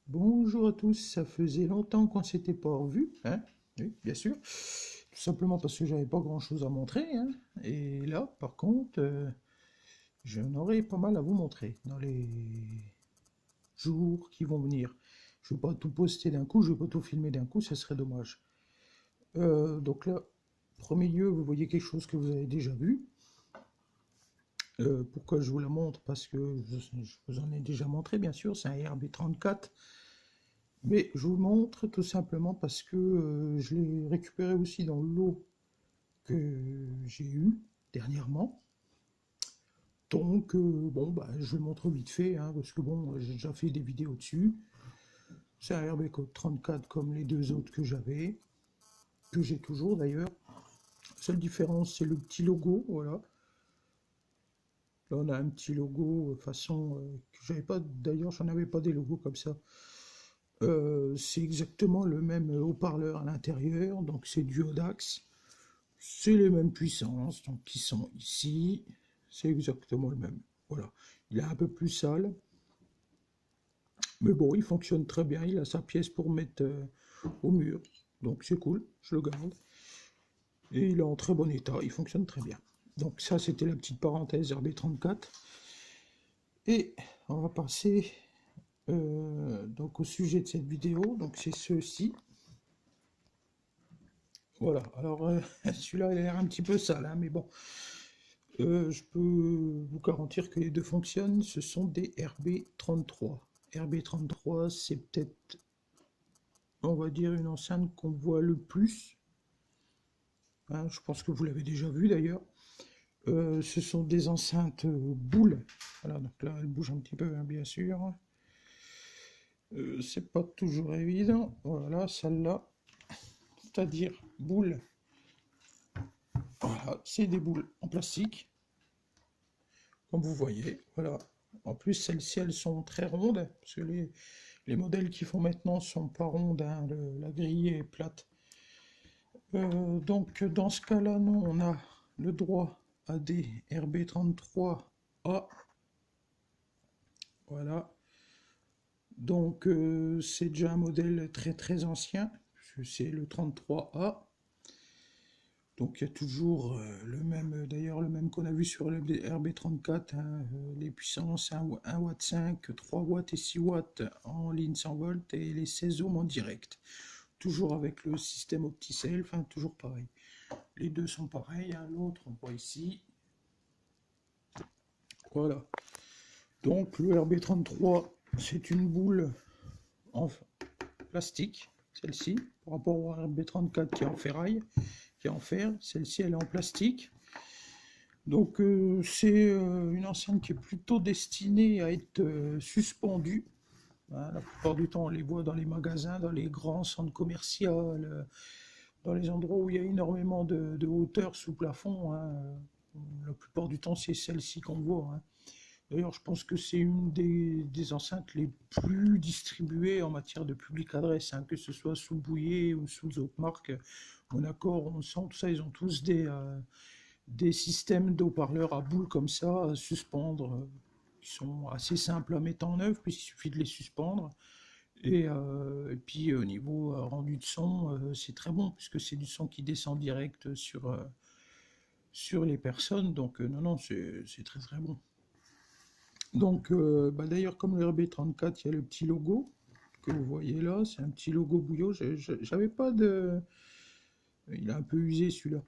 Bonjour à tous, ça faisait longtemps qu'on s'était pas revus, hein? Oui, bien sûr. Tout simplement parce que j'avais pas grand-chose à montrer, hein. Et là, par contre, j'en aurai pas mal à vous montrer dans les jours qui vont venir. Je vais pas tout poster d'un coup, je vais pas tout filmer d'un coup, ça serait dommage. Donc là, premier lieu, vous voyez quelque chose que vous avez déjà vu. Pourquoi je vous la montre? Parce que je vous en ai déjà montré, bien sûr, c'est un RB34. Mais je vous le montre tout simplement parce que je l'ai récupéré aussi dans le lot que j'ai eu dernièrement. Donc, bon, bah, je le montre vite fait, hein, parce que bon, j'ai déjà fait des vidéos dessus. C'est un RB Code 34 comme les deux autres que j'avais, que j'ai toujours d'ailleurs. Seule différence, c'est le petit logo, voilà. Là, on a un petit logo façon que j'avais pas, d'ailleurs, j'en avais pas des logos comme ça. C'est exactement le même haut-parleur à l'intérieur, donc c'est du Audax. C'est les mêmes puissances, donc qui sont ici. C'est exactement le même. Voilà. Il est un peu plus sale. Mais bon, il fonctionne très bien. Il a sa pièce pour mettre au mur. Donc c'est cool, je le garde. Et il est en très bon état, il fonctionne très bien. Donc ça, c'était la petite parenthèse RB34. Et on va passer donc au sujet de cette vidéo. Donc c'est ceci. Voilà, alors celui-là il a l'air un petit peu sale, hein, mais bon, je peux vous garantir que les deux fonctionnent, ce sont des RB33. RB33, c'est peut-être, on va dire, une enceinte qu'on voit le plus. Hein, je pense que vous l'avez déjà vu d'ailleurs. Ce sont des enceintes boules. Voilà, donc là, elle bouge un petit peu, hein, bien sûr. C'est pas toujours évident. Voilà, celle-là, c'est-à-dire boule. Voilà, c'est des boules en plastique, comme vous voyez. Voilà. En plus, celles-ci, elles sont très rondes, parce que les modèles qu'ils font maintenant sont pas rondes, hein, la grille est plate. Donc, dans ce cas-là, nous, on a le droit à des RB33A. Voilà. Donc, c'est déjà un modèle très très ancien, puisque c'est le 33A. Donc il y a toujours le même, d'ailleurs le même qu'on a vu sur le RB34, hein, les puissances 1 Watt 5, 3 watts et 6 watts en ligne 100 volts et les 16 ohms en direct. Toujours avec le système OptiCell, enfin toujours pareil. Les deux sont pareils, hein, l'autre on voit ici. Voilà. Donc le RB33 c'est une boule en plastique, celle-ci, par rapport au RB34 qui est en ferraille, qui est en fer. Celle-ci elle est en plastique. Donc c'est une enceinte qui est plutôt destinée à être suspendue. Hein, la plupart du temps, on les voit dans les magasins, dans les grands centres commerciaux, dans les endroits où il y a énormément de hauteur sous plafond. Hein. La plupart du temps, c'est celle-ci qu'on voit. Hein. D'ailleurs, je pense que c'est une des enceintes les plus distribuées en matière de public adresse, hein, que ce soit sous Bouillet ou sous d'autres marques. Monaco, on sent tout ça, ils ont tous des systèmes de haut-parleurs à boules comme ça, à suspendre, qui sont assez simples à mettre en œuvre, puisqu'il suffit de les suspendre. Et puis au niveau rendu de son, c'est très bon, puisque c'est du son qui descend direct sur les personnes, donc non, non, c'est très très bon. Donc bah, d'ailleurs, comme le RB34, il y a le petit logo que vous voyez là, c'est un petit logo bouillot, j'avais pas de... Il est un peu usé celui-là.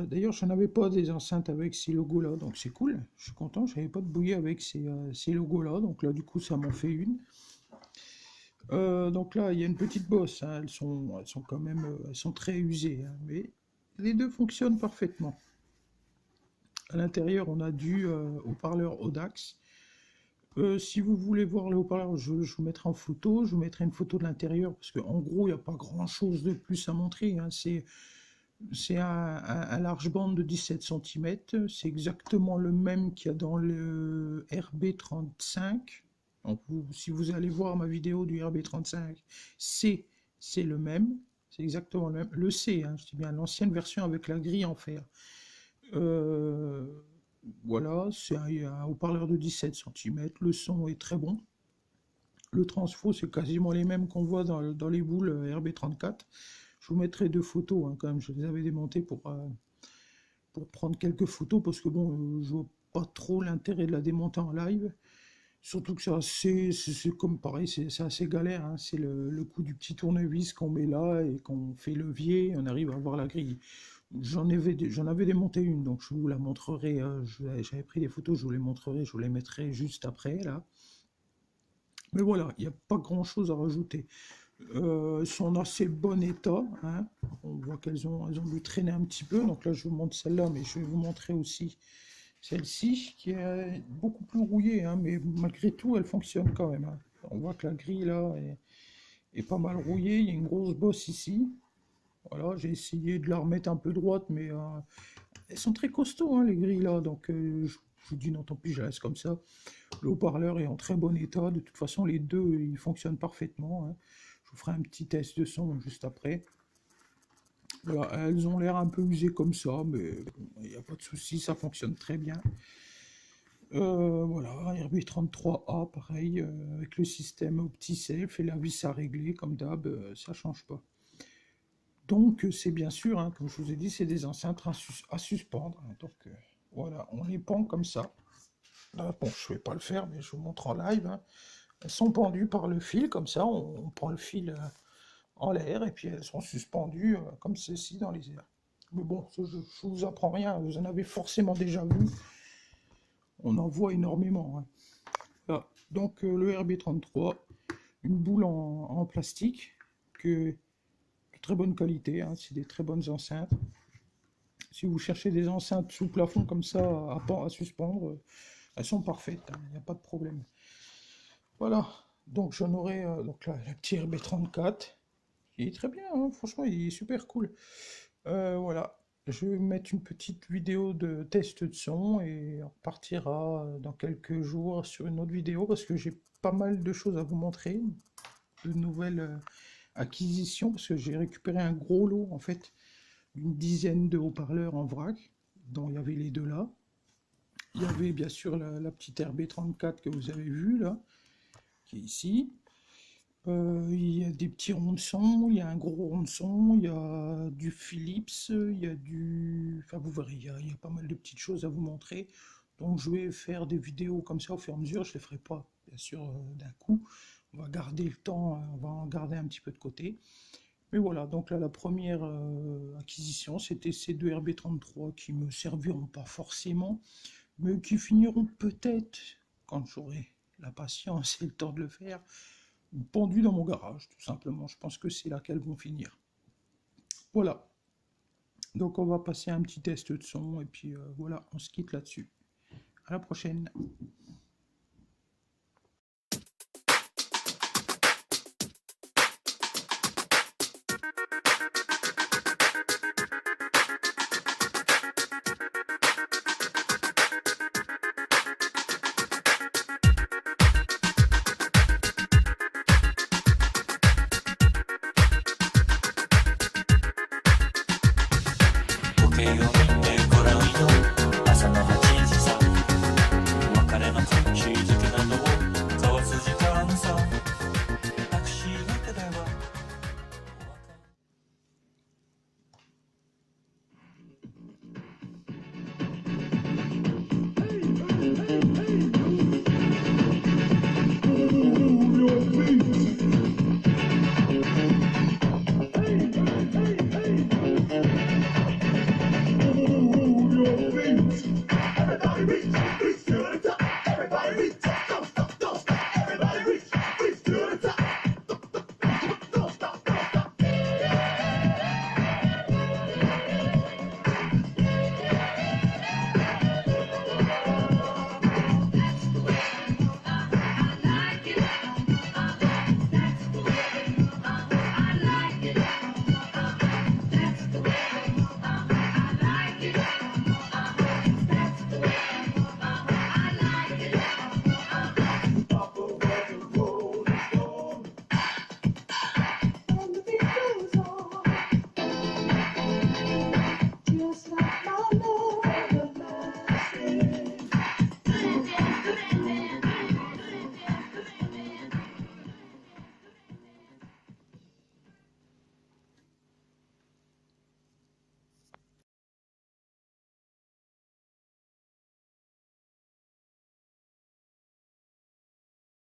D'ailleurs, je n'avais pas des enceintes avec ces logos-là, donc c'est cool. Je suis content, je n'avais pas de bouillie avec ces logos-là, donc là, du coup, ça m'en fait une. Donc là, il y a une petite bosse, hein, elles sont quand même, elles sont très usées, hein, mais les deux fonctionnent parfaitement. À l'intérieur, on a du haut-parleur Audax. Si vous voulez voir le haut-parleur, je vous mettrai en photo, je vous mettrai une photo de l'intérieur, parce qu'en gros, il n'y a pas grand-chose de plus à montrer, hein, c'est un large bande de 17 cm, c'est exactement le même qu'il y a dans le RB35. Donc si vous allez voir ma vidéo du RB35, c'est le même, c'est exactement le même. Le C, hein, je dis bien l'ancienne version avec la grille en fer. Euh, voilà, c'est un haut-parleur de 17 cm, le son est très bon. Le transfo, c'est quasiment les mêmes qu'on voit dans les boules RB34. Je vous mettrai 2 photos, hein, quand même. Je les avais démontées pour prendre quelques photos, parce que bon, je vois pas trop l'intérêt de la démonter en live. Surtout que c'est comme pareil, c'est assez galère, hein. C'est le coup du petit tournevis qu'on met là et qu'on fait levier, on arrive à voir la grille. J'en avais démonté une, donc je vous la montrerai. J'avais pris des photos, je vous les montrerai, je vous les mettrai juste après là. Mais voilà, il n'y a pas grand chose à rajouter. Elles sont en assez bon état, hein. On voit qu'elles ont dû traîner un petit peu, donc là je vous montre celle-là, mais je vais vous montrer aussi celle-ci qui est beaucoup plus rouillée, hein, mais malgré tout elle fonctionne quand même, hein. On voit que la grille là est pas mal rouillée, il y a une grosse bosse ici. Voilà, j'ai essayé de la remettre un peu droite, mais elles sont très costauds, hein, les grilles là, donc je vous dis non, tant pis, je la laisse comme ça. Le haut-parleur est en très bon état, de toute façon les deux ils fonctionnent parfaitement, hein. Je vous ferai un petit test de son juste après. Voilà, elles ont l'air un peu usées comme ça, mais il n'y a pas de souci, ça fonctionne très bien. Voilà, RB33A, pareil, avec le système OptiSafe et la vis à régler, comme d'hab, ça change pas. Donc c'est bien sûr, hein, comme je vous ai dit, c'est des enceintes à suspendre. Hein, donc voilà, on les pend comme ça. Là, bon, je ne vais pas le faire, mais je vous montre en live, hein. Elles sont pendues par le fil, comme ça, on prend le fil en l'air, et puis elles sont suspendues comme ceci dans les airs. Mais bon, je ne vous apprends rien, vous en avez forcément déjà vu. On en voit énormément, hein. Voilà. Donc le RB33, une boule en plastique, de très bonne qualité, hein, c'est des très bonnes enceintes. Si vous cherchez des enceintes sous plafond comme ça, à suspendre, elles sont parfaites, hein, il n'y a pas de problème. Voilà, donc j'en aurai donc là, le petit RB34. Il est très bien, hein, franchement, il est super cool. Voilà, je vais mettre une petite vidéo de test de son et on repartira dans quelques jours sur une autre vidéo parce que j'ai pas mal de choses à vous montrer, de nouvelles acquisitions, parce que j'ai récupéré un gros lot en fait, une dizaine de haut-parleurs en vrac, dont il y avait les deux là. Il y avait bien sûr la petite RB34 que vous avez vue là, qui est ici. Il y a des petits ronds de son, il y a un gros rond de son, il y a du Philips, il y a du... Enfin vous verrez, il y a pas mal de petites choses à vous montrer. Donc je vais faire des vidéos comme ça au fur et à mesure, je ne les ferai pas bien sûr d'un coup. On va garder le temps, on va en garder un petit peu de côté. Mais voilà, donc là la première acquisition, c'était ces deux RB33 qui me serviront pas forcément, mais qui finiront peut-être, quand j'aurai la patience et le temps de le faire, pendues dans mon garage, tout simplement. Je pense que c'est là qu'elles vont finir. Voilà. Donc on va passer un petit test de son, et puis voilà, on se quitte là-dessus. À la prochaine. Everybody reach!